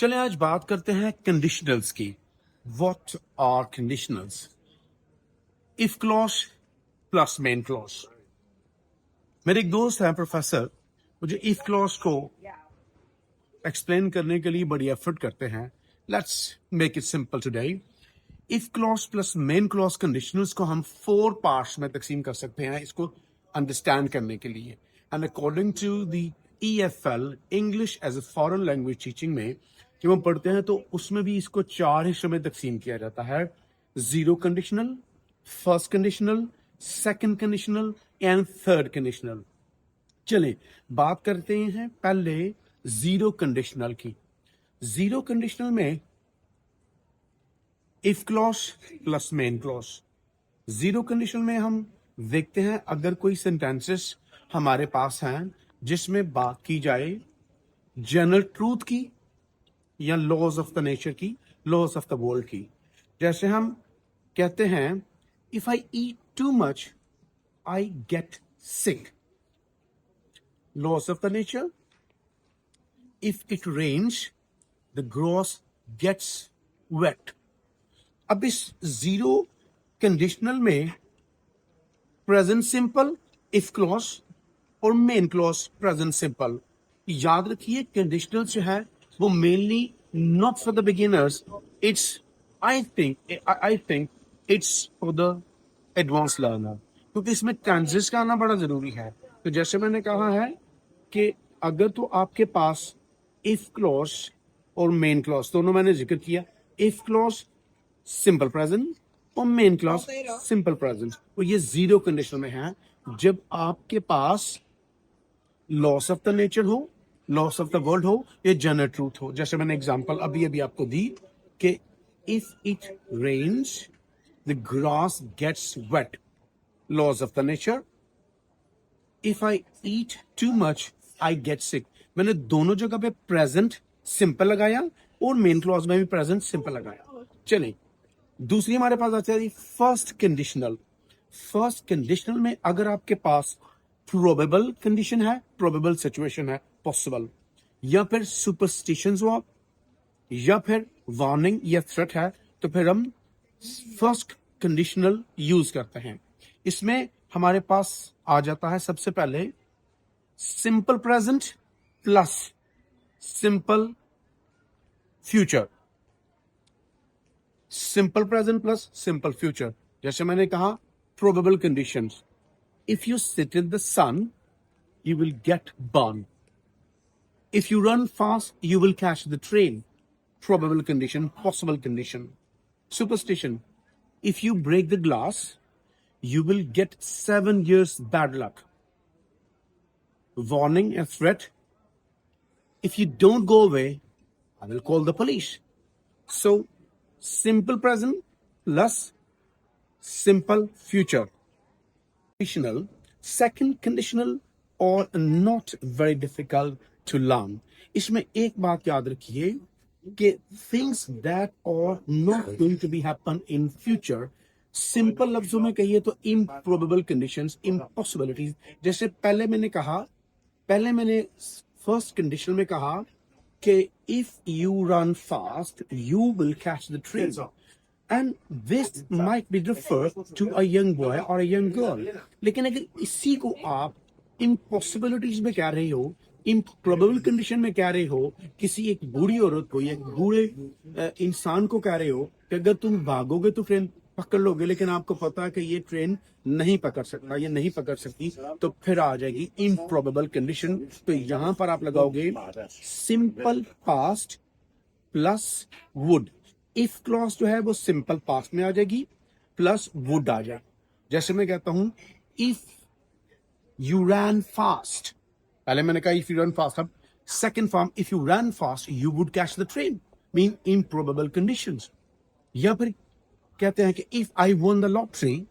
चलें आज बात करते हैं कंडीशनल्स की। What are conditionals? If clause plus main clause. मेरे एक दोस्त हैं प्रोफेसर, मुझे इफ क्लॉज को एक्सप्लेन करने के लिए बड़ी एफर्ट करते हैं। Let's make it simple today. If clause plus main clause conditionals को हम 4 पार्ट्स में तकसीम कर सकते हैं इसको अंडरस्टैंड करने के लिए। And according to the EFL, English as a foreign language teaching में जब हम पढ़ते हैं तो उसमें भी इसको 4 हिस्सों में तकसीम किया जाता है। Zero conditional, first conditional, second conditional and third conditional. चलें बात करते हैं पहले जीरो कंडीशनल की। जीरो कंडीशनल में if clause plus main clause. Zero condition में हम देखते हैं अगर कोई सेंटेंसेस हमारे पास हैं जिसमें बात की जाए जनरल ट्रूथ की या लॉज ऑफ द नेचर की, लॉज ऑफ द वर्ल्ड की। जैसे हम कहते हैं if I eat too much I get sick, laws of the nature. If it rains the grass gets wet. अब इस जीरो कंडीशनल में प्रेजेंट सिंपल इफ क्लॉज और मेन क्लॉज प्रेजेंट सिंपल। याद रखिए कंडीशनल जो है वो mainly not for the beginners, it's I think it's for the advance learner, क्योंकि इसमें टेंसेस का आना बड़ा जरूरी है। तो जैसे मैंने कहा है कि अगर तो आपके पास इफ क्लॉज और मेन क्लॉज दोनों मैंने जिक्र किया। इफ क्लॉज सिंपल प्रेजेंट और मेन क्लॉज सिंपल प्रेजेंट, और ये जीरो कंडीशन में है जब आपके पास लॉस ऑफ द नेचर हो, लॉस ऑफ द वर्ल्ड हो या जनरल ट्रूथ हो। जैसे मैंने एग्जांपल अभी आपको दी कि if it rains the grass gets wet, laws of the nature. If I eat too much I get sick. मैंने दोनों जगह पे प्रेजेंट सिंपल लगाया और मेन क्लॉज में भी प्रेजेंट सिंपल लगाया। चलिए दूसरी हमारे पास आती है फर्स्ट कंडीशनल। फर्स्ट कंडीशनल में अगर आपके पास प्रोबेबल कंडीशन है, प्रोबेबल सिचुएशन है, पॉसिबल, या फिर सुपरस्टिशंस हो या फिर वार्निंग या थ्रेट है, तो फिर हम फर्स्ट कंडीशनल यूज करते हैं। इसमें हमारे पास आ जाता है सबसे पहले simple present plus simple future. Simple present plus simple future. जैसे मैंने कहा probable conditions, if you sit in the sun you will get burn, if you run fast you will catch the train, probable condition, possible condition. Superstition, if you break the glass you will get 7 years bad luck, warning and threat, if you don't go away I will call the police. So simple present plus simple future. Conditional, second conditional or not very difficult to learn. इसमें एक बात याद रखिए कि things that are not going to be happen in future, simple लफ्जों में कहिए तो improbable conditions, इम्पॉसिबिलिटीज। जैसे पहले मैंने फर्स्ट कंडीशन में कहा कि if you run fast you will catch the train, and this might be refer to a young boy और अ यंग गर्ल। लेकिन अगर इसी को आप इम्पॉसिबिलिटीज में कह रहे हो, इम्प्रोबेबल कंडीशन में कह रहे हो, किसी एक बूढ़ी औरत को या बूढ़े इंसान को कह रहे हो कि अगर तुम भागोगे तो ट्रेन पकड़ लोगे, लेकिन आपको पता है कि ये ट्रेन नहीं पकड़ सकता, ये नहीं पकड़ सकती, तो फिर आ जाएगी इम्प्रोबेबल कंडीशन। तो यहां पर आप लगाओगे simple past plus would. If clause जो है वो सिंपल पास्ट में आ जाएगी प्लस वुड आ जाए। जैसे मैं कहता हूं इफ यू रन फास्ट, पहले मैंने कहा इफ यू रन फास्ट, अब second form if you run fast you would catch the train, mean improbable conditions. या फिर कहते हैं कि if I won the lottery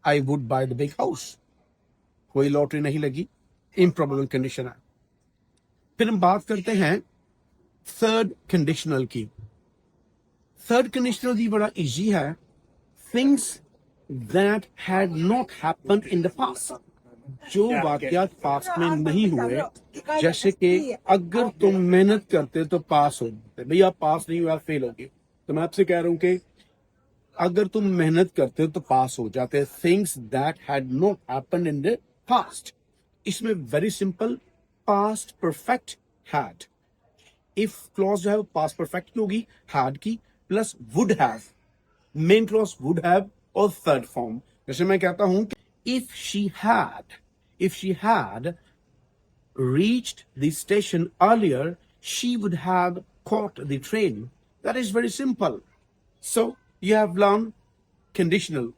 I would by the big house, कोई लॉटरी नहीं लगी, इम्प्रोबेबल कंडीशन है। फिर हम बात करते हैं थर्ड कंडीशनल की। थर्ड कंडीशनल भी बड़ा इजी है, things that had not happened in the past, जो वाकयात पास्ट में नहीं हुए, जैसे कि अगर तुम मेहनत करते तो पास हो जाते। भैया आप पास नहीं हुआ, फेल हो गए। तो मैं आपसे कह रहा हूं कि अगर तुम मेहनत करते तो पास हो जाते। Things that had not happened in the past. इसमें very simple, past perfect had. If clause जो है वो पास्ट परफेक्ट की होगी, हैड की plus would have, main clause would have और थर्ड फॉर्म। जैसे मैं कहता हूं कि if she had reached the station earlier, she would have caught the train. That is very simple. So you have learned conditional.